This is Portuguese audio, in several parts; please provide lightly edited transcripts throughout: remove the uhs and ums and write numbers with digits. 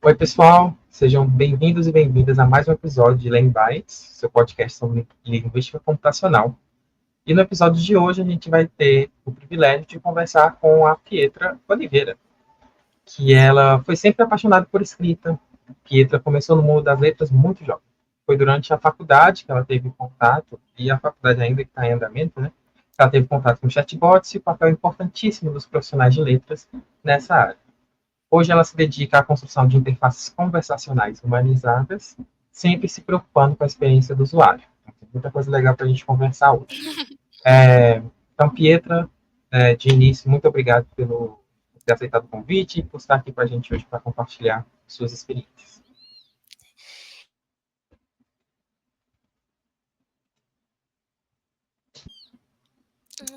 Oi, pessoal, sejam bem-vindos e bem-vindas a mais um episódio de Len Bites, seu podcast sobre linguística computacional. E no episódio de hoje a gente vai ter o privilégio de conversar com a Pietra Oliveira, que ela foi sempre apaixonada por escrita. Pietra começou no mundo das letras muito jovem. Foi durante a faculdade que ela teve contato, e a faculdade ainda está em andamento, né? Ela teve contato com chatbots e o papel importantíssimo dos profissionais de letras nessa área. Hoje ela se dedica à construção de interfaces conversacionais humanizadas, sempre se preocupando com a experiência do usuário. Então, tem muita coisa legal para a gente conversar hoje. Então, Pietra, de início, muito obrigado por ter aceitado o convite e por estar aqui com a gente hoje para compartilhar suas experiências.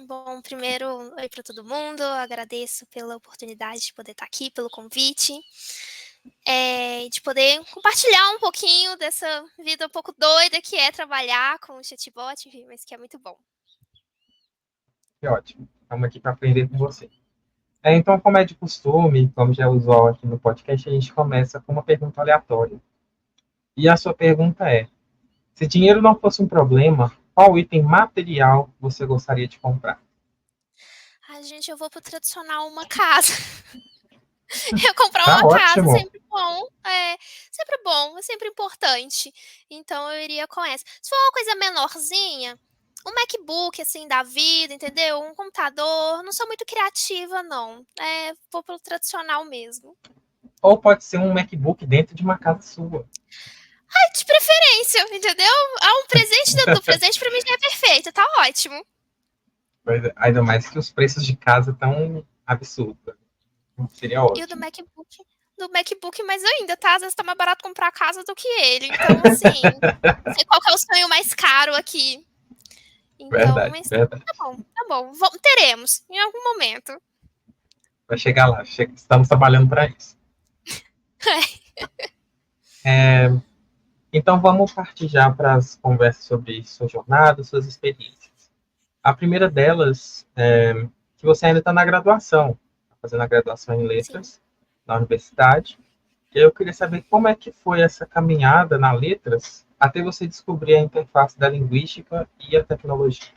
Bom, primeiro, oi para todo mundo, agradeço pela oportunidade de poder estar aqui, pelo convite, de poder compartilhar um pouquinho dessa vida um pouco doida que é trabalhar com o chatbot, enfim, mas que é muito bom. Que ótimo, estamos aqui para aprender com você. Então, como é de costume, como já é usual aqui no podcast, a gente começa com uma pergunta aleatória. E a sua pergunta é: se dinheiro não fosse um problema, qual item material você gostaria de comprar? Ai, gente, eu vou pro tradicional uma casa. Eu comprar Tá uma casa ótimo. sempre bom, é sempre importante. Então eu iria com essa. Se for uma coisa menorzinha, um MacBook, assim, da vida, entendeu? Um computador. Não sou muito criativa, não. Vou pelo tradicional mesmo. Ou pode ser um MacBook dentro de uma casa sua. De preferência, entendeu? Um presente dentro do presente, pra mim já é perfeito, tá ótimo. Ainda mais que os preços de casa estão absurdos. Seria E o ótimo. do MacBook mais ainda, tá? Às vezes tá mais barato comprar a casa do que ele. Então, assim, não sei qual que é o sonho mais caro aqui. Então, Verdade, mas verdade. tá bom. Teremos, em algum momento. Vai chegar lá. Estamos trabalhando para isso. Então vamos partir já para as conversas sobre sua jornada, suas experiências. A primeira delas é que você ainda está na graduação, tá fazendo a graduação em Sim. letras na universidade. Eu queria saber como é que foi essa caminhada na letras até você descobrir a interface da linguística e a tecnologia.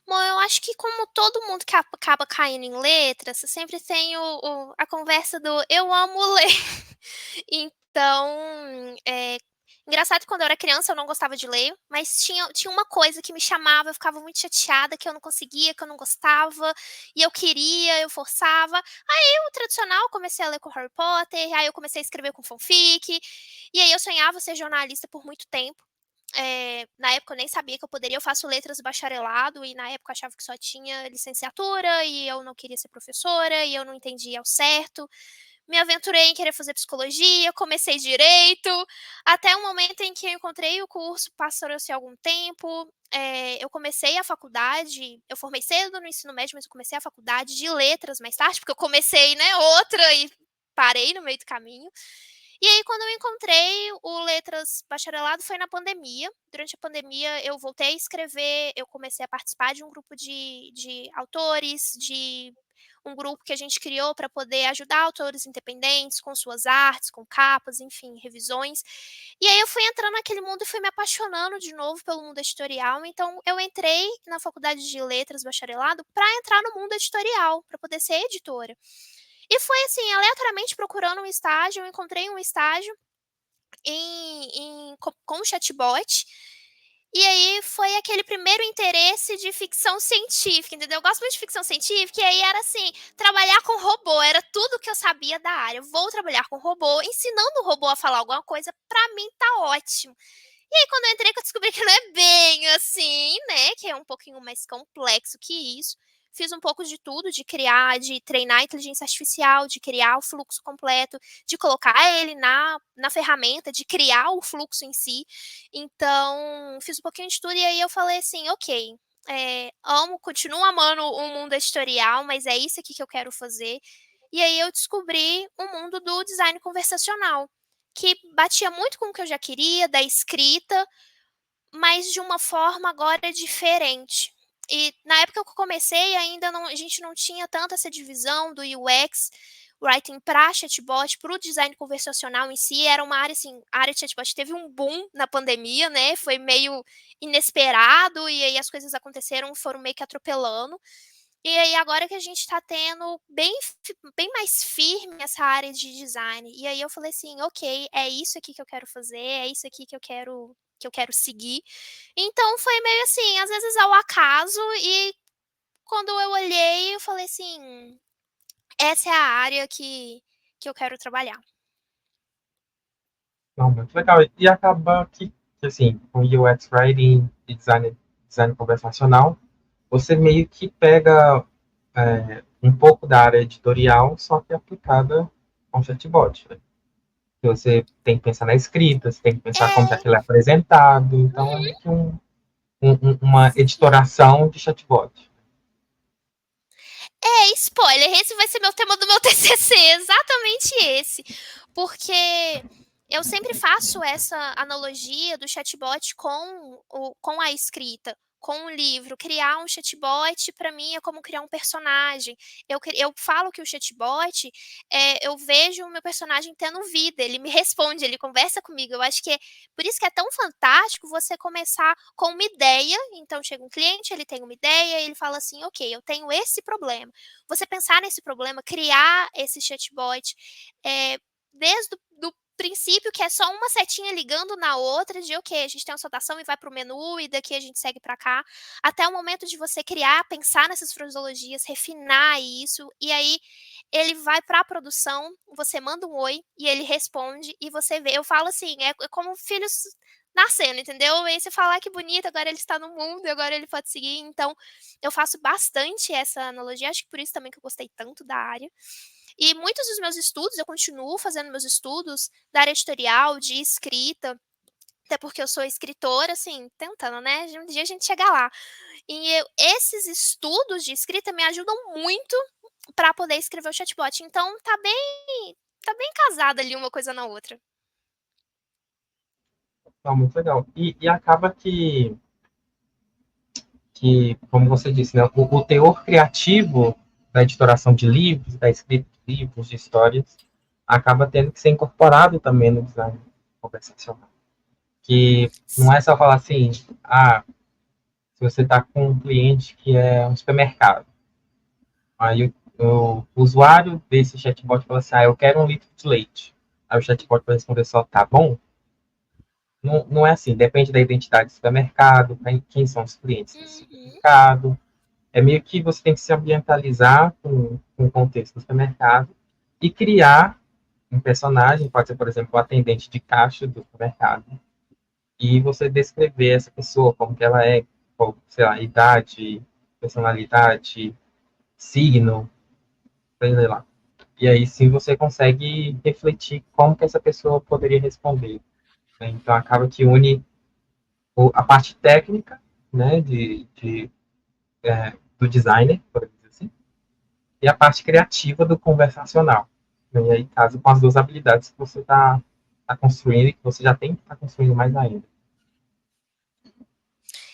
Bom, eu acho que como todo mundo que acaba caindo em letras, sempre tem a conversa do eu amo ler. Então, engraçado que quando eu era criança eu não gostava de ler, mas tinha uma coisa que me chamava, eu ficava muito chateada que eu não conseguia, que eu não gostava, e eu queria, eu forçava. Aí o tradicional, eu comecei a ler com Harry Potter, aí eu comecei a escrever com fanfic, e aí eu sonhava ser jornalista por muito tempo. Na época eu nem sabia que eu poderia, eu faço letras bacharelado e na época eu achava que só tinha licenciatura e eu não queria ser professora e eu não entendia ao certo. Me aventurei em querer fazer psicologia, comecei direito, até o momento em que eu encontrei o curso, passou-se algum tempo, eu comecei a faculdade, eu formei cedo no ensino médio, mas eu comecei a faculdade de letras mais tarde, porque eu comecei, né, outra e parei no meio do caminho. E aí, quando eu encontrei o Letras Bacharelado, foi na pandemia. Durante a pandemia, eu voltei a escrever, eu comecei a participar de um grupo de autores, de um grupo que a gente criou para poder ajudar autores independentes com suas artes, com capas, enfim, revisões. E aí eu fui entrando naquele mundo e fui me apaixonando de novo pelo mundo editorial. Então, eu entrei na faculdade de Letras Bacharelado para entrar no mundo editorial, para poder ser editora. E foi assim, aleatoriamente procurando um estágio, eu encontrei um estágio com chatbot. E aí foi aquele primeiro interesse de ficção científica, entendeu? Eu gosto muito de ficção científica, e aí era assim, trabalhar com robô, era tudo que eu sabia da área. Eu vou trabalhar com robô, ensinando o robô a falar alguma coisa, pra mim tá ótimo. E aí, quando eu entrei, que eu descobri que não é bem assim, né? Que é um pouquinho mais complexo que isso. Fiz um pouco de tudo, de criar, de treinar a inteligência artificial, de criar o fluxo completo, de colocar ele na ferramenta, de criar o fluxo em si. Então, fiz um pouquinho de tudo e aí eu falei assim, ok, continuo amando o mundo editorial, mas é isso aqui que eu quero fazer. E aí eu descobri o mundo do design conversacional, que batia muito com o que eu já queria, da escrita, mas de uma forma agora diferente. E na época que eu comecei, ainda não, a gente não tinha tanto essa divisão do UX. writing para chatbot, para o design conversacional em si, era uma área assim, a área de chatbot teve um boom na pandemia, né? Foi meio inesperado e aí as coisas aconteceram, foram meio que atropelando. E aí agora que a gente está tendo bem mais firme essa área de design. E aí eu falei assim, ok, é isso aqui que eu quero fazer, é isso aqui que eu quero seguir. Então foi meio assim, às vezes ao acaso, e quando eu olhei, eu falei assim, essa é a área que eu quero trabalhar. Não, muito legal. E acaba que assim, com UX Writing e design conversacional, você meio que pega um pouco da área editorial, só que aplicada com chatbot, né? Que você tem que pensar na escrita, você tem que pensar como que É, aquilo é apresentado, então é meio que uma editoração de chatbot. spoiler, esse vai ser meu tema do meu TCC, exatamente esse. Porque eu sempre faço essa analogia do chatbot com a escrita, com o livro. Criar um chatbot, para mim, é como criar um personagem. Eu falo que o chatbot, eu vejo o meu personagem tendo vida, ele me responde, ele conversa comigo. Eu acho que por isso que é tão fantástico você começar com uma ideia. Então, chega um cliente, ele tem uma ideia, ele fala assim, ok, eu tenho esse problema. Você pensar nesse problema, criar esse chatbot, desde do princípio, que é só uma setinha ligando na outra, de ok, a gente tem uma anotação e vai para o menu, e daqui a gente segue para cá, até o momento de você criar, pensar nessas fraseologias, refinar isso, e aí ele vai para a produção, você manda um oi, e ele responde, e você vê. Eu falo assim, é como filhos nascendo, entendeu? E aí você fala, que bonito, agora ele está no mundo, agora ele pode seguir. Então, eu faço bastante essa analogia, acho que por isso também que eu gostei tanto da área. E muitos dos meus estudos, eu continuo fazendo meus estudos da área editorial, de escrita, até porque eu sou escritora, assim, tentando, né? Um dia a gente chega lá. E esses estudos de escrita me ajudam muito para poder escrever o chatbot. Então, tá bem casada ali uma coisa na outra. Então, muito legal. E acaba como você disse, né, o teor criativo da editoração de livros, da escrita de livros, de histórias, acaba tendo que ser incorporado também no design conversacional. Que não é só falar assim, se você está com um cliente que é um supermercado, aí o usuário desse chatbot fala assim, eu quero um litro de leite. Aí o chatbot vai responder só, tá bom? Não, não é assim, depende da identidade do supermercado, quem são os clientes desse Uhum. supermercado. É meio que você tem que se ambientalizar com o contexto do supermercado e criar um personagem, pode ser, por exemplo, o atendente de caixa do supermercado, e você descrever essa pessoa, como que ela é, qual, sei lá, idade, personalidade, signo, sei lá. E aí sim você consegue refletir como que essa pessoa poderia responder, né? Então acaba que une a parte técnica, né, do designer, por exemplo assim, e a parte criativa do conversacional. E aí casa com as duas habilidades que você está construindo e que você já tem que estar construindo mais ainda.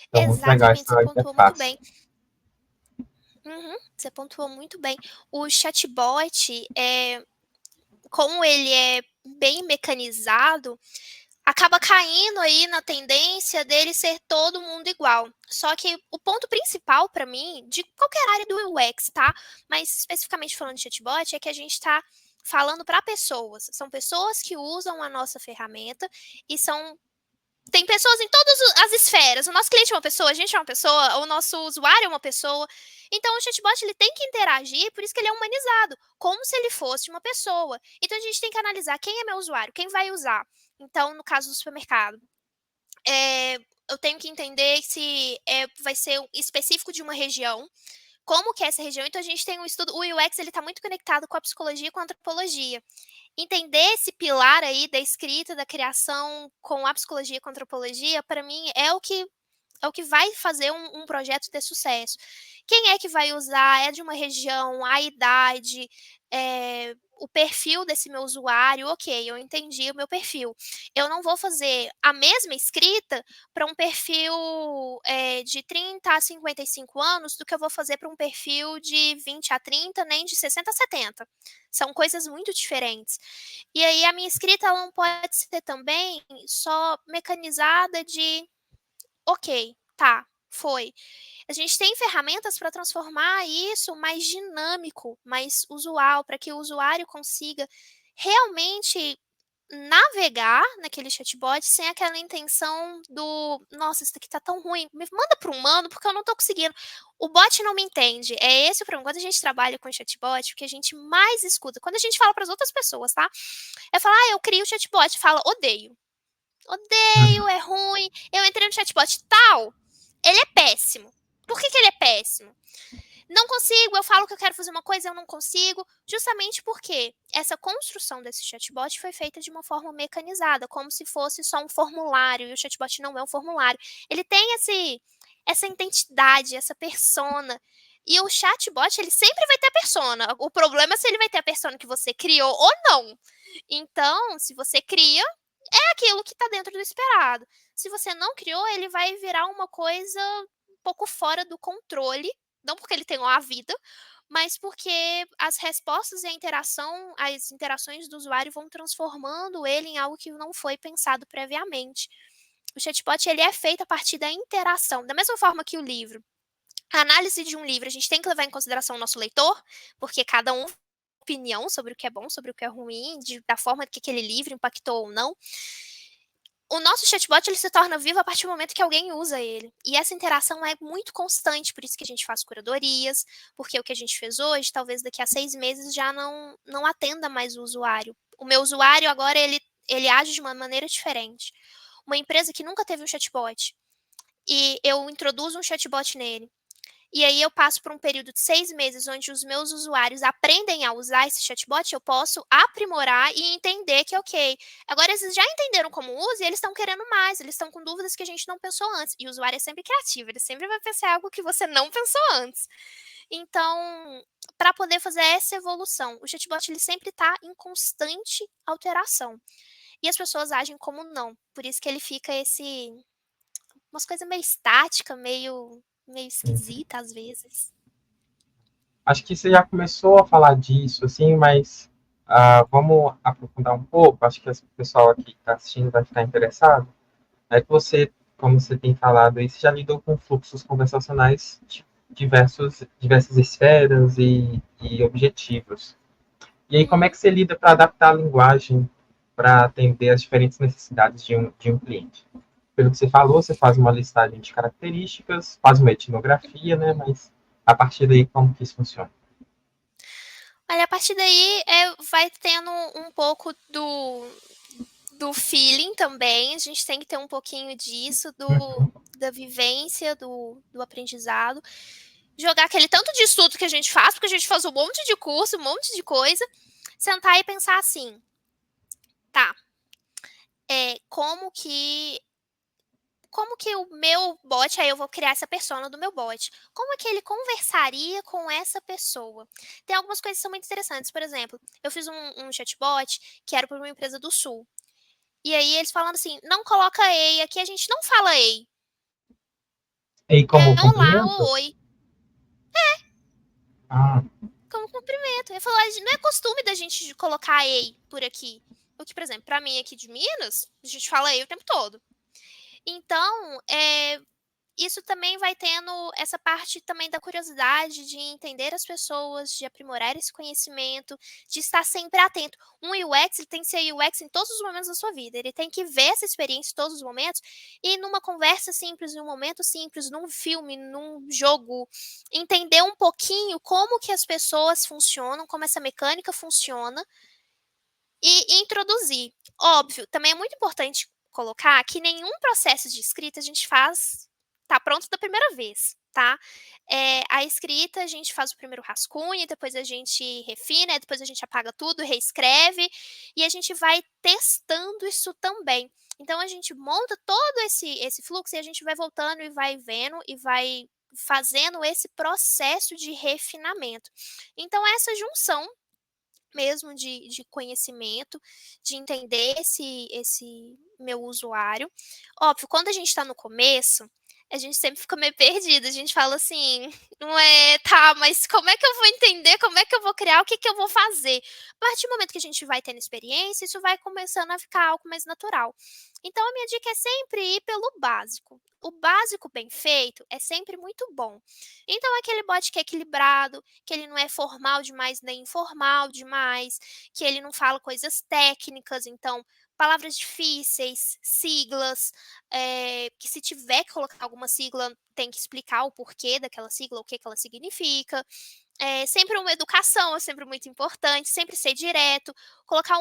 Então, muito legal Exatamente, você essa pontuou muito interface. bem. Uhum, você pontuou muito bem. O chatbot, como ele é bem mecanizado, acaba caindo aí na tendência dele ser todo mundo igual. Só que o ponto principal para mim, de qualquer área do UX, tá? Mas especificamente falando de chatbot, é que a gente está falando para pessoas. São pessoas que usam a nossa ferramenta e tem pessoas em todas as esferas. O nosso cliente é uma pessoa, a gente é uma pessoa, o nosso usuário é uma pessoa. Então, o chatbot ele tem que interagir, por isso que ele é humanizado, como se ele fosse uma pessoa. Então, a gente tem que analisar quem é meu usuário, quem vai usar. Então, no caso do supermercado, eu tenho que entender se vai ser específico de uma região, como que é essa região. Então, a gente tem um estudo, o UX ele está muito conectado com a psicologia e com a antropologia. Entender esse pilar aí da escrita, da criação com a psicologia e com a antropologia, para mim, é o que é o que vai fazer um projeto ter sucesso. Quem é que vai usar? É de uma região, a idade, o perfil desse meu usuário, ok, eu entendi o meu perfil. Eu não vou fazer a mesma escrita para um perfil de 30 a 55 anos do que eu vou fazer para um perfil de 20 a 30, nem de 60 a 70. São coisas muito diferentes. E aí a minha escrita ela não pode ser também só mecanizada de ok, tá, foi. A gente tem ferramentas para transformar isso mais dinâmico, mais usual, para que o usuário consiga realmente navegar naquele chatbot sem aquela intenção do nossa, isso aqui tá tão ruim, me manda para o humano porque eu não tô conseguindo. O bot não me entende. É esse o problema. Quando a gente trabalha com chatbot, o que a gente mais escuta, quando a gente fala para as outras pessoas, tá? É falar, eu crio o chatbot, fala, odeio. Odeio, é ruim. Eu entrei no chatbot tal, ele é péssimo. Por que ele é péssimo? Não consigo, eu falo que eu quero fazer uma coisa, eu não consigo, justamente porque essa construção desse chatbot foi feita de uma forma mecanizada, como se fosse só um formulário, e o chatbot não é um formulário. Ele tem essa identidade, essa persona. E o chatbot, ele sempre vai ter a persona. O problema é se ele vai ter a persona que você criou ou não. Então, se você cria, é aquilo que está dentro do esperado. Se você não criou, ele vai virar uma coisa um pouco fora do controle, não porque ele tem uma vida, mas porque as respostas e a interação, as interações do usuário vão transformando ele em algo que não foi pensado previamente. O chatbot ele é feito a partir da interação, da mesma forma que o livro. A análise de um livro, a gente tem que levar em consideração o nosso leitor, porque cada um tem opinião sobre o que é bom, sobre o que é ruim, da forma que aquele livro impactou ou não. O nosso chatbot ele se torna vivo a partir do momento que alguém usa ele. E essa interação é muito constante, por isso que a gente faz curadorias, porque o que a gente fez hoje, talvez daqui a 6 meses já não atenda mais o usuário. O meu usuário agora, ele age de uma maneira diferente. Uma empresa que nunca teve um chatbot, e eu introduzo um chatbot nele, e aí eu passo por um período de 6 meses onde os meus usuários aprendem a usar esse chatbot, eu posso aprimorar e entender que, ok, agora eles já entenderam como usa e eles estão querendo mais, eles estão com dúvidas que a gente não pensou antes. E o usuário é sempre criativo, ele sempre vai pensar algo que você não pensou antes. Então, para poder fazer essa evolução, o chatbot ele sempre está em constante alteração. E as pessoas agem como não. Por isso que ele fica umas coisas meio estática, meio esquisita às vezes. Acho que você já começou a falar disso, assim, mas vamos aprofundar um pouco. Acho que o pessoal aqui que está assistindo vai ficar interessado. É que você, como você tem falado aí, você já lidou com fluxos conversacionais de diversas esferas e objetivos. E aí, como é que você lida para adaptar a linguagem para atender as diferentes necessidades de um cliente? Pelo que você falou, você faz uma listagem de características, faz uma etnografia, né? Mas a partir daí, como que isso funciona? Olha, a partir daí vai tendo um pouco do feeling também. A gente tem que ter um pouquinho disso, da vivência, do aprendizado. Jogar aquele tanto de estudo que a gente faz, porque a gente faz um monte de curso, um monte de coisa. Sentar e pensar assim, tá, como que o meu bot, aí eu vou criar essa persona do meu bot, como é que ele conversaria com essa pessoa? Tem algumas coisas que são muito interessantes, por exemplo, eu fiz um chatbot que era para uma empresa do Sul, e aí eles falando assim, não coloca EI, aqui a gente não fala EI, E como é olá cumprimento? ou oi, Ah, como cumprimento. Ele falou, não é costume da gente colocar EI por aqui, o que, por exemplo, para mim aqui de Minas, a gente fala EI o tempo todo. Então, isso também vai tendo essa parte também da curiosidade de entender as pessoas, de aprimorar esse conhecimento, de estar sempre atento. Um UX, ele tem que ser UX em todos os momentos da sua vida. Ele tem que ver essa experiência em todos os momentos e numa conversa simples, num momento simples, num filme, num jogo, entender um pouquinho como que as pessoas funcionam, como essa mecânica funciona e introduzir. Óbvio, também é muito importante colocar que nenhum processo de escrita a gente faz tá pronto da primeira vez, tá? A escrita a gente faz o primeiro rascunho, depois a gente refina, depois a gente apaga tudo, reescreve e a gente vai testando isso também. Então a gente monta todo esse fluxo e a gente vai voltando e vai vendo e vai fazendo esse processo de refinamento. Então essa junção mesmo de conhecimento, de entender esse meu usuário. Óbvio, quando a gente está no começo, a gente sempre fica meio perdido. A gente fala assim, não é, tá, mas como é que eu vou entender? Como é que eu vou criar? O que que eu vou fazer? A partir do momento que a gente vai tendo experiência, isso vai começando a ficar algo mais natural. Então, a minha dica é sempre ir pelo básico. O básico bem feito é sempre muito bom. Então, aquele bot que é equilibrado, que ele não é formal demais nem informal demais, que ele não fala coisas técnicas, então palavras difíceis, siglas, que se tiver que colocar alguma sigla, tem que explicar o porquê daquela sigla, o que que ela significa. Sempre uma educação é sempre muito importante, sempre ser direto, colocar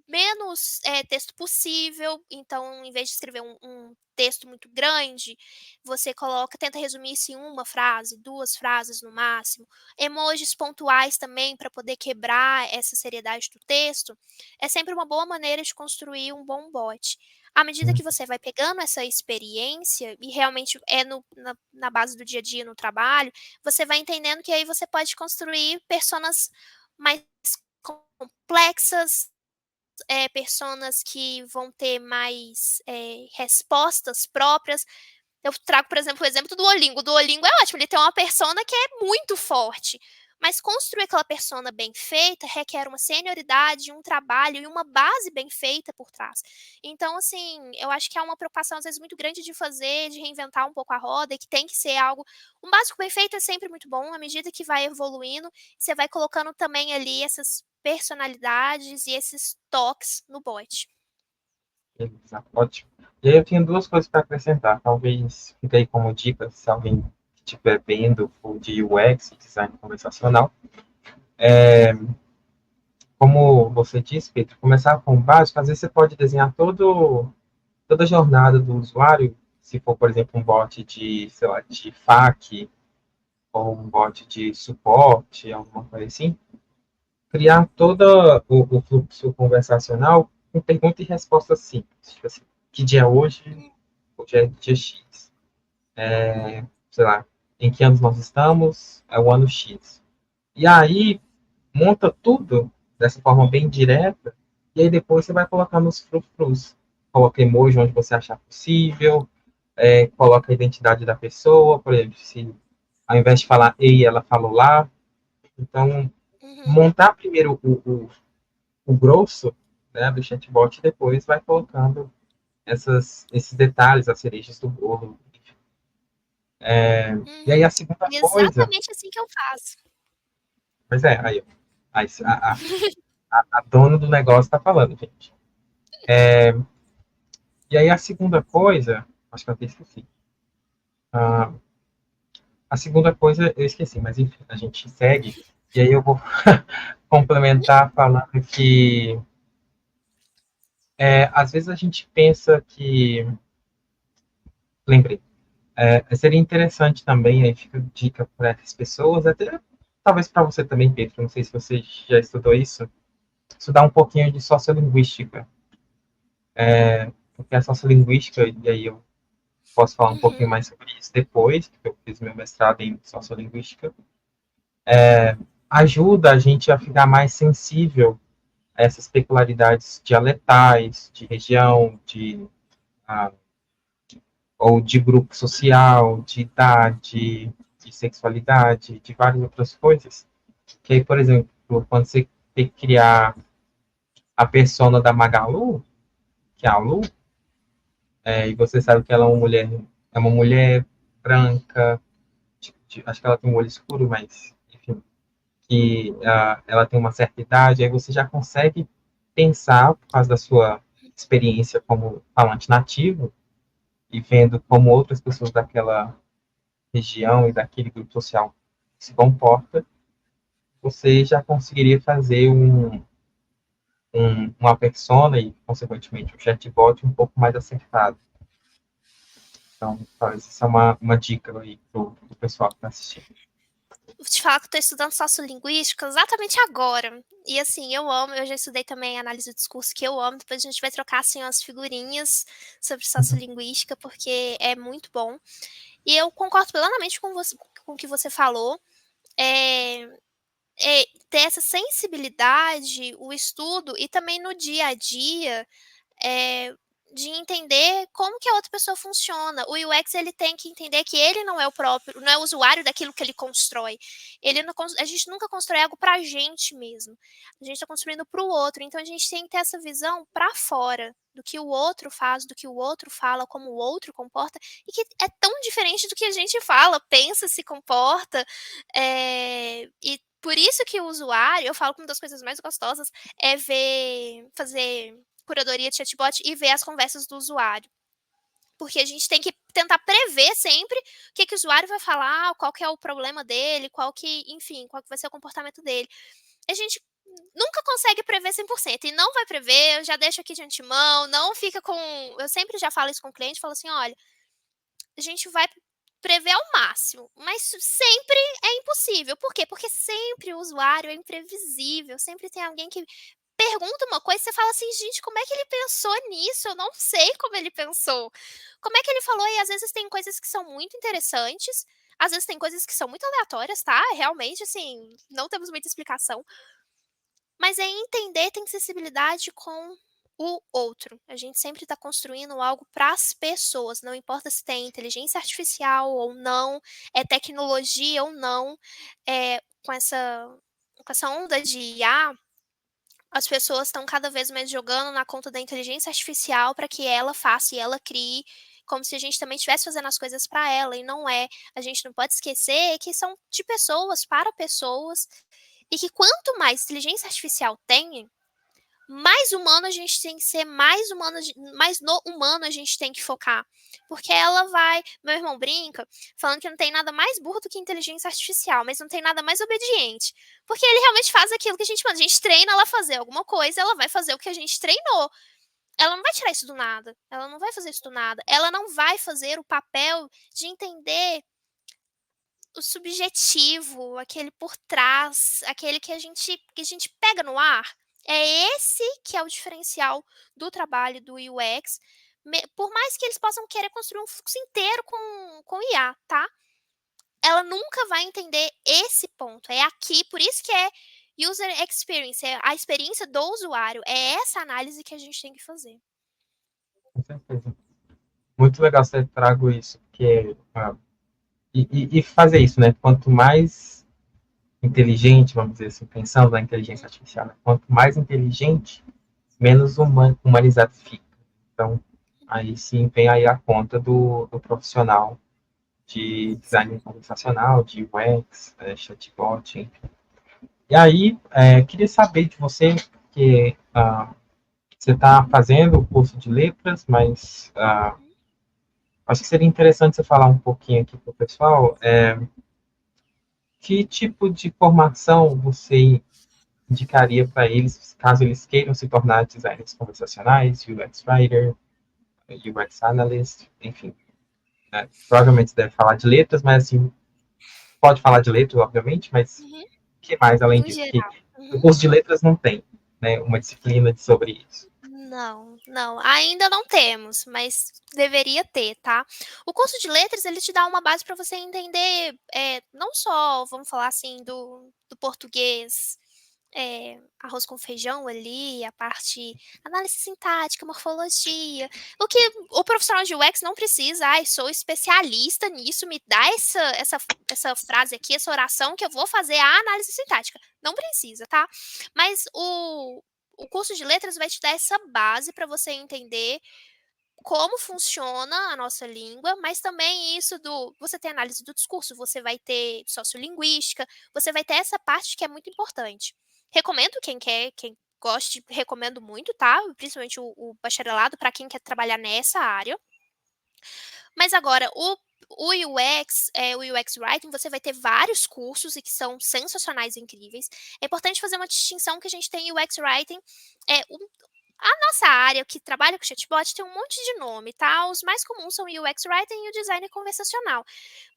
menos texto possível. Então, em vez de escrever um texto muito grande, você tenta resumir isso em uma frase, 2 frases no máximo. Emojis pontuais também para poder quebrar essa seriedade do texto. É sempre uma boa maneira de construir um bom bot. À medida que você vai pegando essa experiência, e realmente é na base do dia a dia no trabalho, você vai entendendo que aí você pode construir personas mais complexas, personas que vão ter mais respostas próprias. Eu trago, por exemplo, o exemplo do Duolingo. O Duolingo é ótimo, ele tem uma persona que é muito forte. Mas construir aquela persona bem feita requer uma senioridade, um trabalho e uma base bem feita por trás. Então, assim, eu acho que é uma preocupação, às vezes, muito grande de fazer, de reinventar um pouco a roda, e que tem que ser algo. Um básico bem feito é sempre muito bom, à medida que vai evoluindo, você vai colocando também ali essas personalidades e esses toques no bot. Beleza, ótimo. E aí eu tinha duas coisas para acrescentar. Talvez fique aí como dica, se alguém estiver vendo o de UX, design conversacional. Como você disse, Pedro, começar com o básico, às vezes você pode desenhar toda a jornada do usuário, se for, por exemplo, um bot de, sei lá, de FAQ, ou um bot de suporte, alguma coisa assim, criar todo o fluxo conversacional com pergunta e resposta simples. Tipo assim, que dia é hoje? Hoje é dia X. Sei lá, em que anos nós estamos? É o ano X. E aí, monta tudo dessa forma bem direta, e aí depois você vai colocar nos frufrus. Coloca emoji onde você achar possível, coloca a identidade da pessoa, por exemplo, se ao invés de falar ei, ela falou lá. Então, Uhum. montar primeiro o grosso, né, do chatbot e depois vai colocando esses detalhes, as cerejas do bolo. E aí Uhum. a segunda coisa, Exatamente assim que eu faço. pois é, aí, a dona do negócio está falando, gente. E aí a segunda coisa, acho que eu até esqueci. Ah, a segunda coisa eu esqueci, mas enfim, a gente segue. E aí eu vou complementar falando que às vezes a gente pensa que, lembrei, seria interessante também, aí fica dica para essas pessoas, até talvez para você também, Pedro, não sei se você já estudou isso, estudar um pouquinho de sociolinguística, porque a sociolinguística, e aí eu posso falar um pouquinho Uhum. mais sobre isso depois, que eu fiz meu mestrado em sociolinguística, ajuda a gente a ficar mais sensível a essas peculiaridades dialetais, de região, ah, ou de grupo social, de idade, de sexualidade, de várias outras coisas. Que aí, por exemplo, quando você tem que criar a persona da Magalu, que é a Lu, e você sabe que ela é uma mulher branca, acho que ela tem um olho escuro, mas enfim, que ela tem uma certa idade, aí você já consegue pensar, por causa da sua experiência como falante nativo, e vendo como outras pessoas daquela região e daquele grupo social se comporta, você já conseguiria fazer uma persona e, consequentemente, um chatbot um pouco mais acertado. Então, talvez isso é uma dica aí pro pessoal que está assistindo. Vou te falar que eu tô estudando sociolinguística exatamente agora. E assim, eu amo, eu já estudei também análise do discurso, que eu amo. Depois a gente vai trocar assim umas figurinhas sobre sociolinguística, porque é muito bom. E eu concordo plenamente com você, com o que você falou. É, ter essa sensibilidade, o estudo e também no dia a dia, é, de entender como que a outra pessoa funciona. O UX ele tem que entender que ele não é o próprio, não é o usuário daquilo que ele constrói. Ele não, a gente nunca constrói algo para a gente mesmo. A gente está construindo para o outro. Então a gente tem que ter essa visão para fora do que o outro faz, do que o outro fala, como o outro comporta, e que é tão diferente do que a gente fala, pensa, se comporta. E por isso que o usuário, eu falo que uma das coisas mais gostosas é fazer curadoria de chatbot e ver as conversas do usuário. Porque a gente tem que tentar prever sempre o que o usuário vai falar, qual que é o problema dele, enfim, qual que vai ser o comportamento dele. A gente nunca consegue prever 100% e não vai prever, eu já deixo aqui de antemão, não fica com... Eu sempre já falo isso com o cliente, falo assim, olha, a gente vai prever ao máximo, mas sempre é impossível. Por quê? Porque sempre o usuário é imprevisível, sempre tem alguém que pergunta uma coisa e você fala assim, gente, como é que ele pensou nisso? Eu não sei como ele pensou. Como é que ele falou? E às vezes tem coisas que são muito interessantes, às vezes tem coisas que são muito aleatórias, tá? Realmente, assim, não temos muita explicação. Mas é entender, tem sensibilidade com o outro. A gente sempre está construindo algo para as pessoas, não importa se tem inteligência artificial ou não, é tecnologia ou não. Com essa onda de IA, as pessoas estão cada vez mais jogando na conta da inteligência artificial para que ela faça e ela crie, como se a gente também estivesse fazendo as coisas para ela, e não é. A gente não pode esquecer que são de pessoas para pessoas, e que quanto mais inteligência artificial tem, mais humano a gente tem que ser, mais no humano a gente tem que focar. Porque ela vai. Meu irmão brinca, falando que não tem nada mais burro do que inteligência artificial, mas não tem nada mais obediente. Porque ele realmente faz aquilo que a gente manda. A gente treina ela a fazer alguma coisa, ela vai fazer o que a gente treinou. Ela não vai tirar isso do nada. Ela não vai fazer isso do nada. Ela não vai fazer o papel de entender o subjetivo, aquele por trás, aquele que a gente pega no ar. É esse que é o diferencial do trabalho do UX, por mais que eles possam querer construir um fluxo inteiro com IA, tá? Ela nunca vai entender esse ponto. É aqui, por isso que é user experience, é a experiência do usuário. É essa análise que a gente tem que fazer. Com certeza. Muito legal você trago isso, porque e fazer isso, né? Quanto mais inteligente, vamos dizer assim, pensando na inteligência artificial, né? Quanto mais inteligente, menos humanizado fica. Então, aí sim vem aí a conta do profissional de design conversacional, de UX, chatbot, enfim. E aí, queria saber de você, que você está fazendo o curso de letras, mas acho que seria interessante você falar um pouquinho aqui para o pessoal, que tipo de formação você indicaria para eles, caso eles queiram se tornar designers conversacionais, UX Writer, UX Analyst, enfim. Né? Provavelmente você deve falar de letras, mas assim, pode falar de letras, obviamente, mas Uhum. o que mais além No disso? Porque geral. o Uhum. curso de letras não tem, né, uma disciplina sobre isso. Não, não, ainda não temos, mas deveria ter, tá? O curso de letras, ele te dá uma base para você entender, não só, vamos falar assim, do português, arroz com feijão ali, a parte análise sintática, morfologia. O que o profissional de UX não precisa, sou especialista nisso, me dá essa frase aqui, essa oração que eu vou fazer a análise sintática. Não precisa, tá? Mas o curso de letras vai te dar essa base para você entender como funciona a nossa língua, mas também você tem análise do discurso, você vai ter sociolinguística, você vai ter essa parte que é muito importante. Recomendo quem goste, recomendo muito, tá? Principalmente o bacharelado para quem quer trabalhar nessa área. Mas agora, o UX Writing, você vai ter vários cursos e que são sensacionais e incríveis. É importante fazer uma distinção que a gente tem UX Writing, A nossa área que trabalha com chatbot tem um monte de nome, tá? Os mais comuns são o UX Writing e o design conversacional.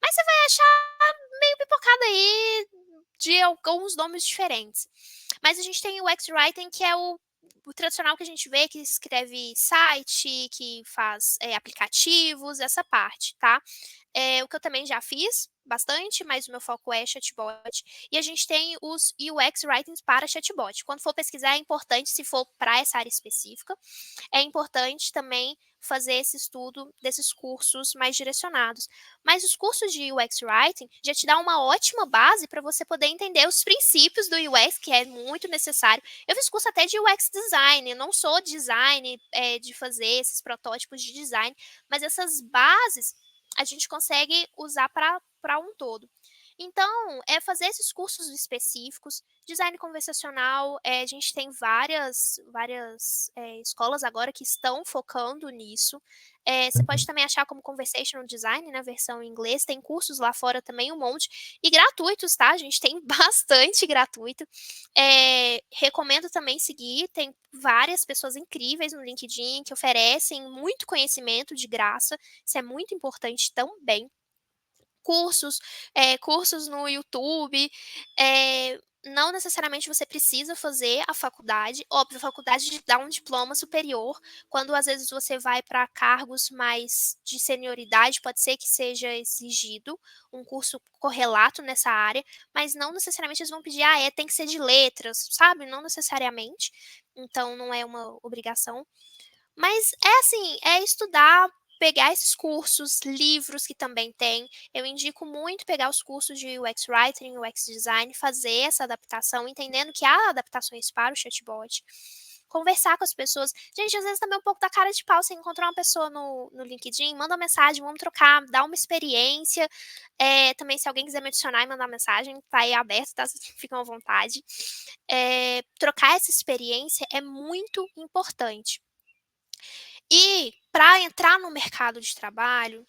Mas você vai achar meio pipocado aí de alguns nomes diferentes. Mas a gente tem o UX Writing, que é o tradicional que a gente vê, que escreve site, que faz aplicativos, essa parte, tá? O que eu também já fiz bastante, mas o meu foco é chatbot. E a gente tem os UX Writings para chatbot. Quando for pesquisar, é importante, se for para essa área específica, é importante também fazer esse estudo desses cursos mais direcionados. Mas os cursos de UX Writing já te dá uma ótima base para você poder entender os princípios do UX, que é muito necessário. Eu fiz curso até de UX Design, eu não sou design de fazer esses protótipos de design, mas essas bases a gente consegue usar para um todo. Então, é fazer esses cursos específicos, design conversacional, a gente tem várias escolas agora que estão focando nisso. Você pode Uhum. também achar como conversational design, na versão em inglês, tem cursos lá fora também, um monte, e gratuitos, tá? A gente tem bastante gratuito. Recomendo também seguir, tem várias pessoas incríveis no LinkedIn que oferecem muito conhecimento de graça, isso é muito importante também. Cursos no YouTube. Não necessariamente você precisa fazer a faculdade. Óbvio, a faculdade te dá um diploma superior. Quando às vezes você vai para cargos mais de senioridade, pode ser que seja exigido um curso correlato nessa área, mas não necessariamente eles vão pedir, tem que ser de letras, sabe? Não necessariamente. Então não é uma obrigação. Mas é assim, é estudar, pegar esses cursos, livros que também tem. Eu indico muito pegar os cursos de UX Writing, UX Design, fazer essa adaptação, entendendo que há adaptações para o chatbot. Conversar com as pessoas. Gente, às vezes também é um pouco da cara de pau. Você encontrar uma pessoa no LinkedIn, manda uma mensagem, vamos trocar, dá uma experiência. Também, se alguém quiser me adicionar e mandar mensagem, tá aí aberto, tá? Ficam à vontade. Trocar essa experiência é muito importante. E para entrar no mercado de trabalho,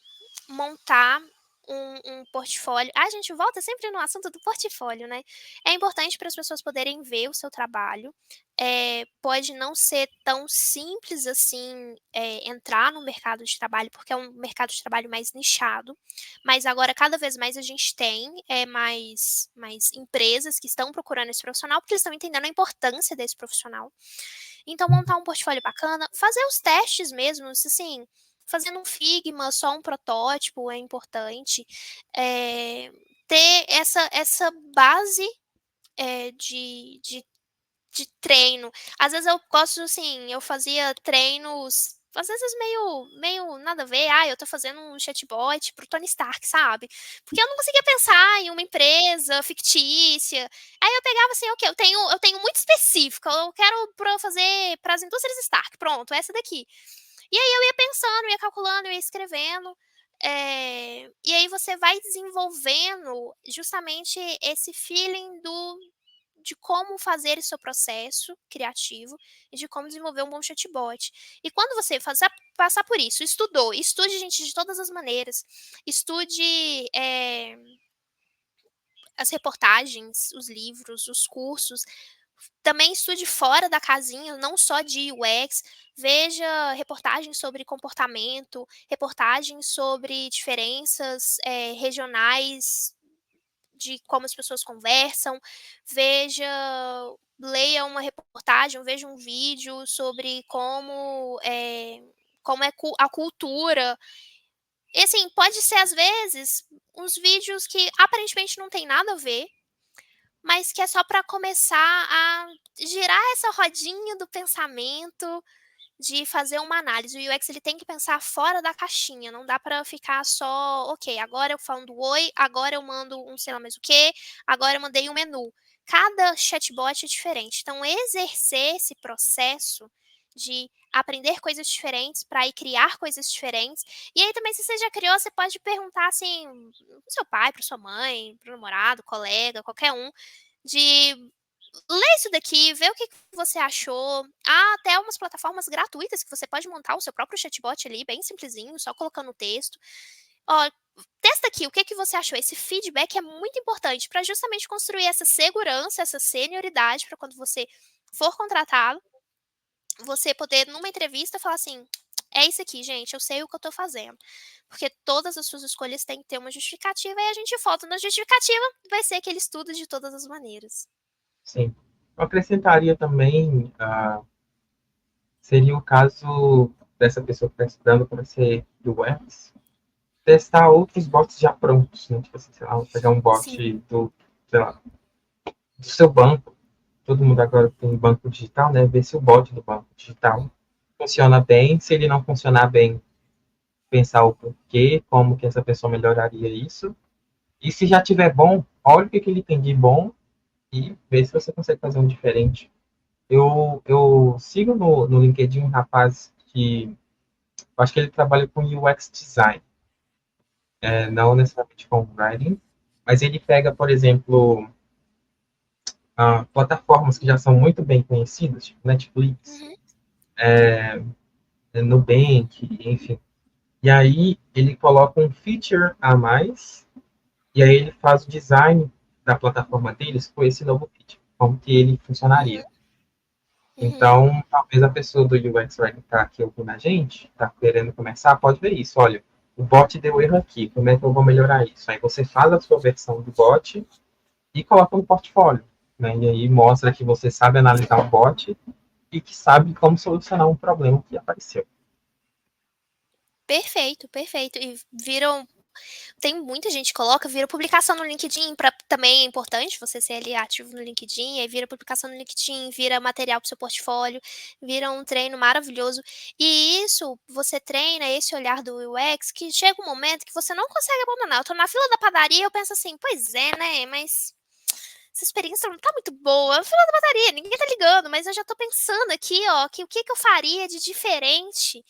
montar um portfólio. A gente volta sempre no assunto do portfólio, né? É importante para as pessoas poderem ver o seu trabalho. Pode não ser tão simples assim entrar no mercado de trabalho, porque é um mercado de trabalho mais nichado. Mas agora, cada vez mais, a gente tem mais empresas que estão procurando esse profissional, porque eles estão entendendo a importância desse profissional. Então, montar um portfólio bacana, fazer os testes mesmo, assim, fazendo um Figma, só um protótipo é importante. Ter essa base de treino. Às vezes eu gosto, assim, eu fazia treinos, às vezes meio nada a ver. Eu tô fazendo um chatbot pro Tony Stark, sabe? Porque eu não conseguia pensar em uma empresa fictícia. Aí eu pegava assim, ok, eu tenho muito específico, eu quero fazer para as indústrias Stark, pronto, essa daqui. E aí eu ia pensando, ia calculando, ia escrevendo. E aí você vai desenvolvendo justamente esse feeling de como fazer esse seu processo criativo e de como desenvolver um bom chatbot. E quando você passar por isso, estude, gente, de todas as maneiras. Estude as reportagens, os livros, os cursos. Também estude fora da casinha, não só de UX. Veja reportagens sobre comportamento, reportagens sobre diferenças regionais de como as pessoas conversam. Leia uma reportagem, veja um vídeo sobre como é a cultura. E assim, pode ser às vezes uns vídeos que aparentemente não tem nada a ver, mas que é só para começar a girar essa rodinha do pensamento, de fazer uma análise. O UX ele tem que pensar fora da caixinha, não dá para ficar só, ok, agora eu falo do oi, agora eu mando um sei lá mais o que, agora eu mandei um menu. Cada chatbot é diferente. Então, exercer esse processo de aprender coisas diferentes para ir criar coisas diferentes. E aí também, se você já criou, você pode perguntar assim, pro seu pai, para sua mãe, para o namorado, colega, qualquer um, de lê isso daqui, vê o que você achou. Há até umas plataformas gratuitas que você pode montar o seu próprio chatbot ali, bem simplesinho, só colocando o texto. Ó, testa aqui, o que você achou? Esse feedback é muito importante para justamente construir essa segurança, essa senioridade para quando você for contratado, você poder, numa entrevista, falar assim: é isso aqui, gente, eu sei o que eu tô fazendo. Porque todas as suas escolhas têm que ter uma justificativa e a gente volta na justificativa, vai ser aquele estudo de todas as maneiras. Sim. Eu acrescentaria também, seria o caso dessa pessoa que está estudando para ser UX, testar outros bots já prontos, né? Tipo assim, sei lá, vou pegar um Sim. bot do, sei lá, do seu banco. Todo mundo agora tem banco digital, né? Ver se o bot do banco digital funciona bem. Se ele não funcionar bem, pensar o porquê, como que essa pessoa melhoraria isso. E se já tiver bom, olha o que ele tem de bom e vê se você consegue fazer um diferente. Eu sigo no LinkedIn um rapaz que eu acho que ele trabalha com UX design, não necessariamente com writing, mas ele pega, por exemplo, plataformas que já são muito bem conhecidas, tipo Netflix, Uhum. Nubank, enfim. E aí ele coloca um feature a mais, e aí ele faz o design da plataforma deles com esse novo feature, como que ele funcionaria. Uhum. Uhum. Então, talvez a pessoa do UX Writing que está aqui ouvindo a gente, está querendo começar, pode ver isso. Olha, o bot deu erro aqui, como é que eu vou melhorar isso? Aí você faz a sua versão do bot e coloca no portfólio. Né? E aí mostra que você sabe analisar um bot e que sabe como solucionar um problema que apareceu. Perfeito, perfeito. E viram tem muita gente que coloca, vira publicação no LinkedIn, também é importante você ser ali ativo no LinkedIn, aí vira publicação no LinkedIn, vira material para o seu portfólio, vira um treino maravilhoso. E isso, você treina esse olhar do UX, que chega um momento que você não consegue abandonar. Eu tô na fila da padaria e eu penso assim, pois é, né, mas essa experiência não tá muito boa. Fila da padaria, ninguém tá ligando, mas eu já tô pensando aqui, ó, que o que eu faria de diferente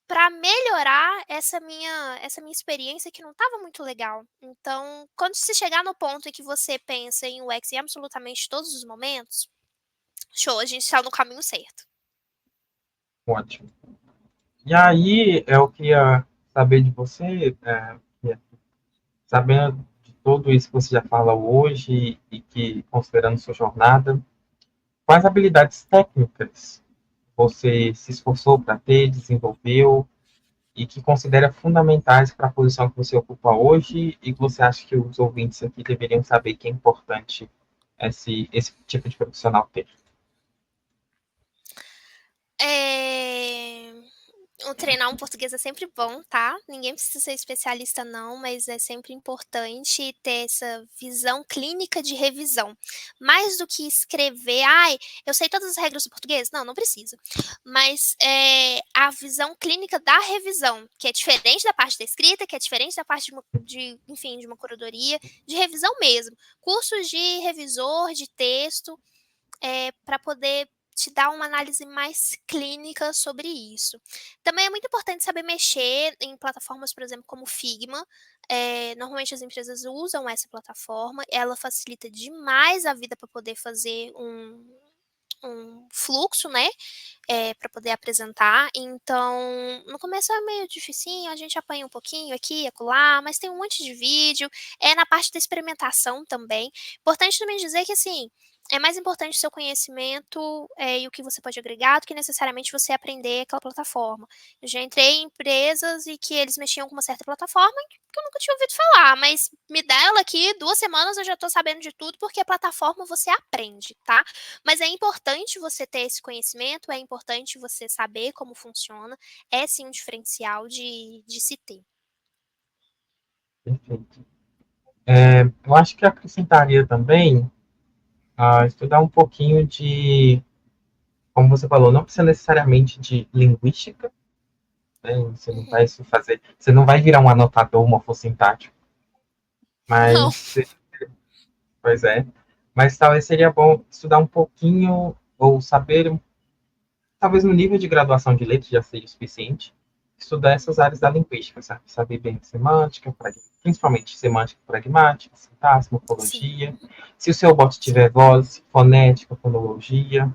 para melhorar essa minha experiência que não estava muito legal. Então, quando você chegar no ponto em que você pensa em UX em absolutamente todos os momentos, show, a gente está no caminho certo. Ótimo. E aí, eu queria saber de você, sabendo de tudo isso que você já fala hoje e que, considerando sua jornada, quais habilidades técnicas você se esforçou para ter, desenvolveu e que considera fundamentais para a posição que você ocupa hoje e que você acha que os ouvintes aqui deveriam saber que é importante esse tipo de profissional ter? É... O treinar um português é sempre bom, tá? Ninguém precisa ser especialista não, mas é sempre importante ter essa visão clínica de revisão. Mais do que escrever, ai, eu sei todas as regras do português. Não, não precisa. Mas a visão clínica da revisão, que é diferente da parte da escrita, que é diferente da parte enfim, de uma curadoria, de revisão mesmo. Cursos de revisor de texto, para poder te dar uma análise mais clínica sobre isso. Também é muito importante saber mexer em plataformas, por exemplo, como Figma. Normalmente as empresas usam essa plataforma, ela facilita demais a vida para poder fazer um fluxo, né? Para poder apresentar. Então, no começo é meio dificinho, a gente apanha um pouquinho aqui e acolá, mas tem um monte de vídeo. É na parte da experimentação também. Importante também dizer que, assim, é mais importante o seu conhecimento e o que você pode agregar do que necessariamente você aprender aquela plataforma. Eu já entrei em empresas e que eles mexiam com uma certa plataforma que eu nunca tinha ouvido falar, mas me dá ela aqui 2 semanas eu já estou sabendo de tudo porque a plataforma você aprende, tá? Mas é importante você ter esse conhecimento, é importante você saber como funciona, é sim um diferencial de se ter. Perfeito. Eu acho que acrescentaria também estudar um pouquinho de, como você falou, não precisa necessariamente de linguística, né? Uhum. Você não vai virar um anotador morfossintático, Não. mas, pois é, mas talvez seria bom estudar um pouquinho ou saber, talvez no nível de graduação de letras já seja o suficiente, estudar essas áreas da linguística, sabe? Saber bem semântica, principalmente semântica pragmática, sintaxe, Sim, morfologia. Se o seu bot sim. tiver voz, fonética, fonologia,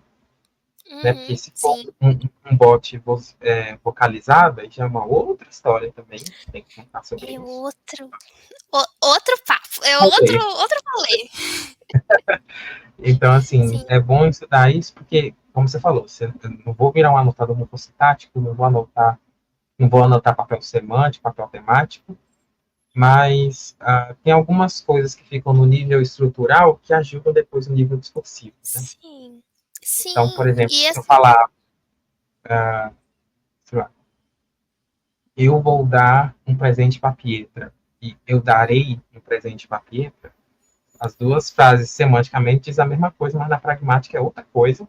né? Porque Uhum, se for sim. um bot vocalizado, aí já é uma outra história também, tem que contar sobre É isso. outro papo, é Ok. outro rolê. Então, assim, Sim. é bom estudar isso, porque como você falou, eu não vou virar um anotador, não vou ser tático, não vou anotar papel semântico, papel temático, mas tem algumas coisas que ficam no nível estrutural que ajudam depois no nível discursivo, né? Sim. Então, por Sim. exemplo, E se eu assim, falar, sei lá, eu vou dar um presente para Pietra e eu darei um presente para Pietra, as duas frases semanticamente dizem a mesma coisa, mas na pragmática é outra coisa,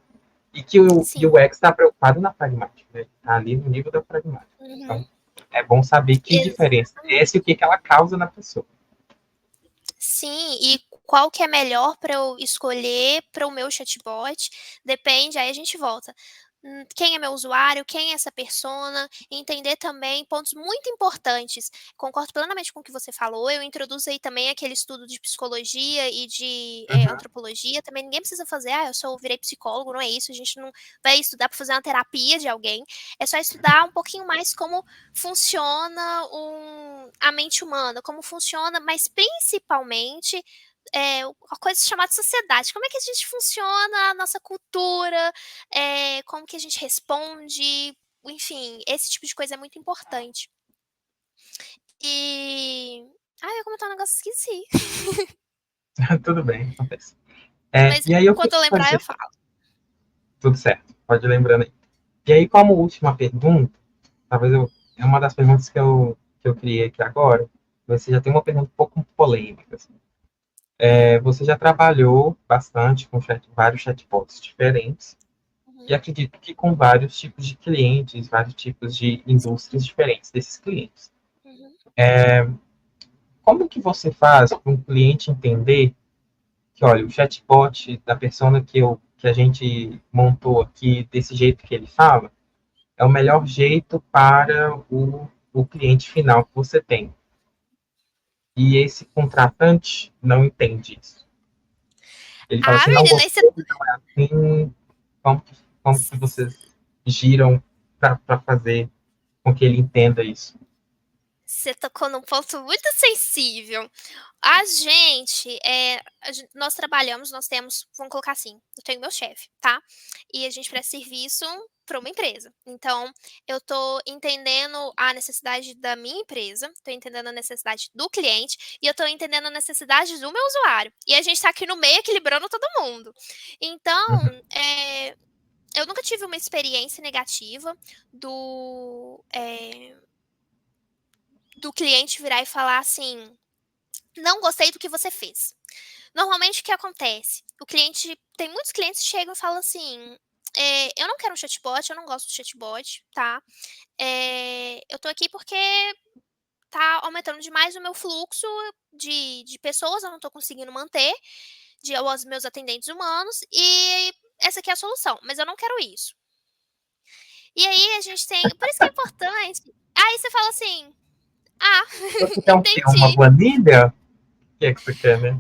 e que o sim. UX está preocupado na pragmática, né? Está ali no nível da pragmática. Uhum. Então, é bom saber que diferença é essa e o que ela causa na pessoa. Sim, e qual que é melhor para eu escolher para o meu chatbot, depende, aí a gente volta. Quem é meu usuário, quem é essa persona, e entender também pontos muito importantes. Concordo plenamente com o que você falou, eu introduzo aí também aquele estudo de psicologia e de Uhum. antropologia, também ninguém precisa fazer, virei psicólogo, não é isso, a gente não vai estudar para fazer uma terapia de alguém, é só estudar um pouquinho mais como funciona a mente humana, como funciona, mas principalmente uma coisa chamada sociedade. Como é que a gente funciona, a nossa cultura, como que a gente responde, enfim, esse tipo de coisa é muito importante. E. Eu ia comentar um negócio, esqueci. Tudo bem, acontece. Mas E aí eu quando queria eu lembrar, eu fazer falo. tudo certo, pode ir lembrando aí. E aí, como última pergunta, é uma das perguntas que eu criei aqui agora, você já tem uma pergunta um pouco polêmica. Assim. Você já trabalhou bastante com vários chatbots diferentes, e Uhum, acredito que com vários tipos de clientes, vários tipos de indústrias diferentes desses clientes. uhum. Como que você faz para um cliente entender que, olha, o chatbot da persona que a gente montou aqui, desse jeito que ele fala, é o melhor jeito para o cliente final que você tem. E esse contratante não entende isso. Ele fala assim, não Menina, aí gostou, não é assim, como, como que vocês giram para fazer com que ele entenda isso? você tocou num ponto muito sensível. A gente, nós trabalhamos, nós temos, vamos colocar assim, eu tenho meu chefe, tá? E a gente presta serviço para uma empresa. Então, eu tô entendendo a necessidade da minha empresa, tô entendendo a necessidade do cliente e eu tô entendendo a necessidade do meu usuário. E a gente tá aqui no meio equilibrando todo mundo. Uhum. Então, eu nunca tive uma experiência negativa do cliente virar e falar assim: não gostei do que você fez. Normalmente o que acontece? Tem muitos clientes que chegam e falam assim: eu não quero um chatbot, eu não gosto do chatbot, tá? Eu tô aqui porque tá aumentando demais o meu fluxo de pessoas, eu não tô conseguindo manter os meus atendentes humanos, e essa aqui é a solução, mas eu não quero isso. E aí a gente tem. Por isso que é importante. Aí você fala assim: ah, Você quer o quê? Uma entendi. planilha? O que é que você quer, né?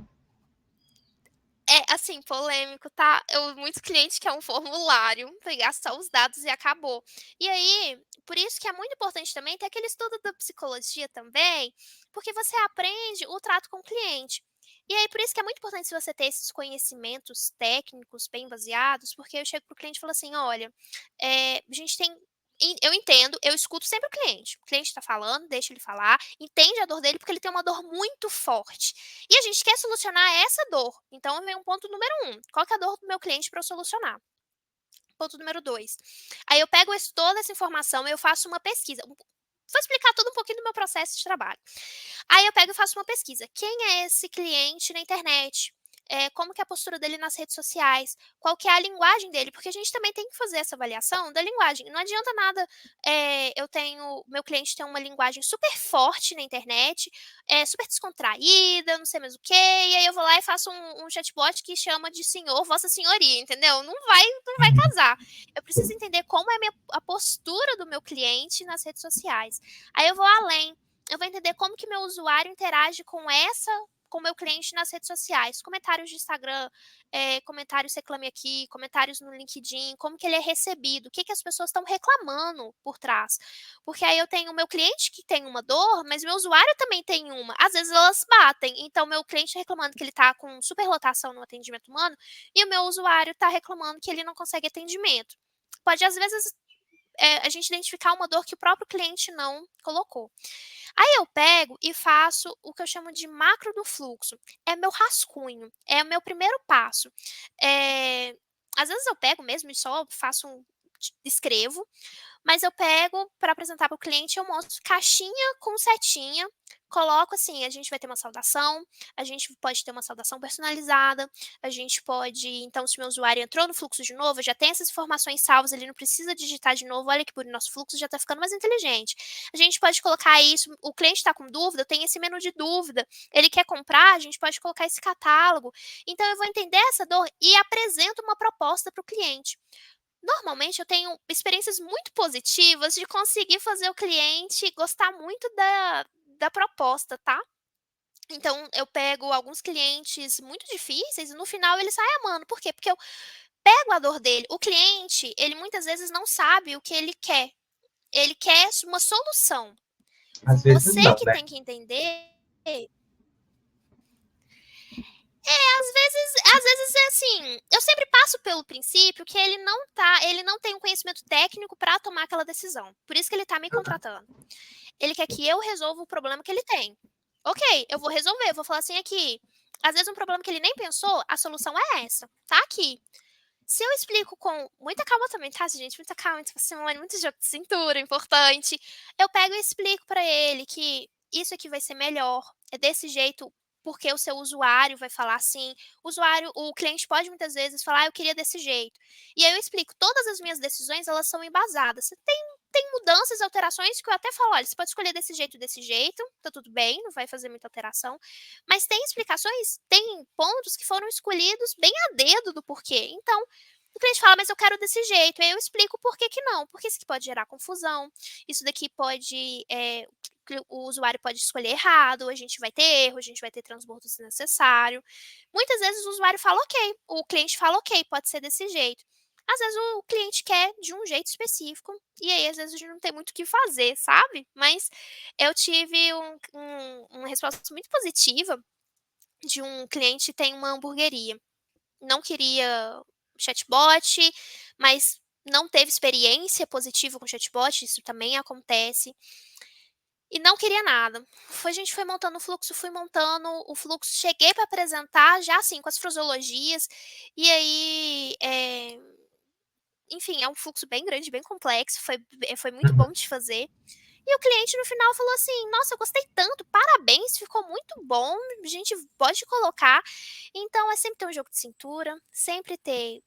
É, assim, polêmico, tá? Muitos clientes querem um formulário, pegar só os dados e acabou. E aí, por isso que é muito importante também ter aquele estudo da psicologia também, porque você aprende o trato com o cliente. E aí, por isso que é muito importante se você ter esses conhecimentos técnicos bem baseados, porque eu chego pro cliente e falo assim, olha, a gente tem. Eu entendo, eu escuto sempre o cliente. O cliente está falando, deixa ele falar, entende a dor dele, porque ele tem uma dor muito forte. E a gente quer solucionar essa dor. Então, vem um ponto número 1. Qual que é a dor do meu cliente para eu solucionar? Ponto número 2. Aí eu pego toda essa informação e eu faço uma pesquisa. Vou explicar tudo um pouquinho do meu processo de trabalho. Aí eu pego e faço uma pesquisa. Quem é esse cliente na internet? Como que é a postura dele nas redes sociais? Qual que é a linguagem dele? Porque a gente também tem que fazer essa avaliação da linguagem. Não adianta nada meu cliente tem uma linguagem super forte na internet, super descontraída, não sei mais o quê, e aí eu vou lá e faço um chatbot que chama de senhor, vossa senhoria, entendeu? Não vai casar. Eu preciso entender como é a postura do meu cliente nas redes sociais. Aí eu vou além. Eu vou entender como que meu usuário interage com o meu cliente nas redes sociais, comentários de Instagram, comentários reclame aqui, comentários no LinkedIn, como que ele é recebido, o que as pessoas estão reclamando por trás. Porque aí eu tenho o meu cliente que tem uma dor, mas meu usuário também tem uma. Às vezes elas batem. Então, meu cliente reclamando que ele está com superlotação no atendimento humano e o meu usuário está reclamando que ele não consegue atendimento. Pode, às vezes, a gente identificar uma dor que o próprio cliente não colocou. Aí eu pego e faço o que eu chamo de macro do fluxo. É meu rascunho, é o meu primeiro passo. Às vezes eu pego mesmo e só escrevo, mas eu pego para apresentar para o cliente, eu mostro caixinha com setinha, coloco assim, a gente vai ter uma saudação, a gente pode ter uma saudação personalizada, a gente pode, então se o meu usuário entrou no fluxo de novo, já tem essas informações salvas, ele não precisa digitar de novo, olha que bonito, nosso fluxo já está ficando mais inteligente. A gente pode colocar isso, o cliente está com dúvida, tem esse menu de dúvida, ele quer comprar, a gente pode colocar esse catálogo. Então eu vou entender essa dor e apresento uma proposta para o cliente. Normalmente eu tenho experiências muito positivas de conseguir fazer o cliente gostar muito da proposta, tá? Então eu pego alguns clientes muito difíceis e no final ele sai amando. Por quê? Porque eu pego a dor dele. O cliente, ele muitas vezes não sabe o que ele quer. Ele quer uma solução. Às vezes Você não, que né? tem que entender. Às vezes é assim, eu sempre passo pelo princípio que ele não tem um conhecimento técnico para tomar aquela decisão. Por isso que ele está me contratando. Ele quer que eu resolva o problema que ele tem. Ok, eu vou resolver, eu vou falar assim aqui. Às vezes um problema que ele nem pensou, a solução é essa, tá aqui. Se eu explico com muita calma também, tá, gente? Muita calma, muita parcimônia, muito jogo de cintura, importante. Eu pego e explico para ele que isso aqui vai ser melhor, é desse jeito, porque o seu usuário vai falar assim. O cliente pode muitas vezes falar, eu queria desse jeito. E aí eu explico, todas as minhas decisões, elas são embasadas. Tem mudanças, alterações que eu até falo, olha, você pode escolher desse jeito, tá tudo bem, não vai fazer muita alteração. Mas tem explicações, tem pontos que foram escolhidos bem a dedo do porquê. Então, o cliente fala, mas eu quero desse jeito. Aí eu explico por que não. Porque isso aqui pode gerar confusão. Isso daqui pode. O usuário pode escolher errado, a gente vai ter erro, a gente vai ter transbordo desnecessário. Muitas vezes o usuário fala ok, o cliente fala ok, pode ser desse jeito. Às vezes o cliente quer de um jeito específico, e aí às vezes a gente não tem muito o que fazer, sabe? Mas eu tive uma resposta muito positiva de um cliente que tem uma hamburgueria. Não queria chatbot, mas não teve experiência positiva com chatbot, isso também acontece. E não queria nada. A gente foi montando o fluxo, fui montando o fluxo, cheguei para apresentar já assim, com as frasologias, e aí, enfim, é um fluxo bem grande, bem complexo, foi muito Uhum. bom de fazer. E o cliente no final falou assim: nossa, eu gostei tanto, parabéns, ficou muito bom, a gente pode colocar. Então é sempre ter um jogo de cintura, sempre ter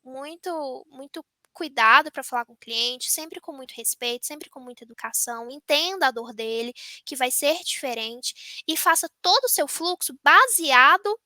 muito cuidado para falar com o cliente, sempre com muito respeito, sempre com muita educação, entenda a dor dele, que vai ser diferente, e faça todo o seu fluxo baseado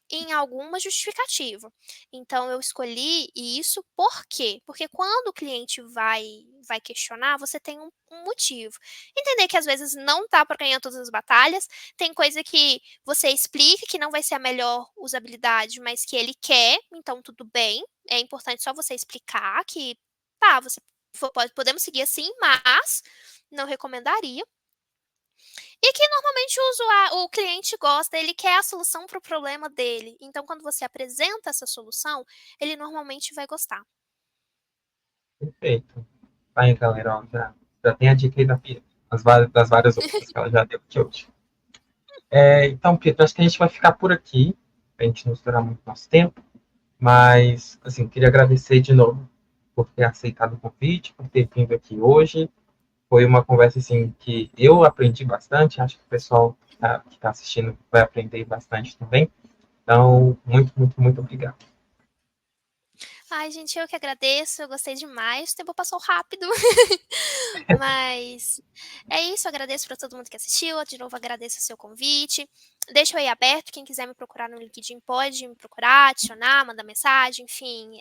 em alguma justificativa. Então eu escolhi isso por quê? Porque quando o cliente vai questionar, você tem um motivo. Entender que às vezes não tá para ganhar todas as batalhas, tem coisa que você explica que não vai ser a melhor usabilidade, mas que ele quer, então tudo bem. É importante só você explicar que tá, podemos seguir assim, mas não recomendaria. E que normalmente o cliente gosta, ele quer a solução para o problema dele. Então, quando você apresenta essa solução, ele normalmente vai gostar. Perfeito. Aí, galera, ó, já tem a dica aí das várias outras que ela já deu aqui hoje. Então, Pietro, acho que a gente vai ficar por aqui, para a gente não estourar muito nosso tempo. Mas, assim, queria agradecer de novo por ter aceitado o convite, por ter vindo aqui hoje. Foi uma conversa, assim, que eu aprendi bastante. Acho que o pessoal que tá assistindo vai aprender bastante também. Então, muito, muito, muito obrigado. Ai, gente, eu que agradeço, eu gostei demais. O tempo passou rápido. Mas é isso, agradeço para todo mundo que assistiu. De novo, agradeço o seu convite. Deixa eu aí aberto, quem quiser me procurar no LinkedIn pode me procurar, adicionar, mandar mensagem, enfim.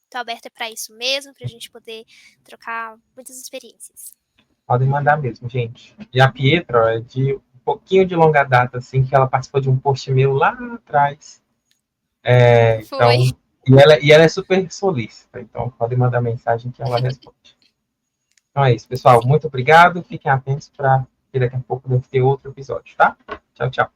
Estou aberta para isso mesmo, para a gente poder trocar muitas experiências. Podem mandar mesmo, gente. E a Pietra é de pouquinho de longa data, assim, que ela participou de um post meu lá atrás. Foi. Então, e ela é super solícita, então pode mandar mensagem que ela responde. Então é isso, pessoal. Muito obrigado. Fiquem atentos para que daqui a pouco deve ter outro episódio, tá? Tchau, tchau.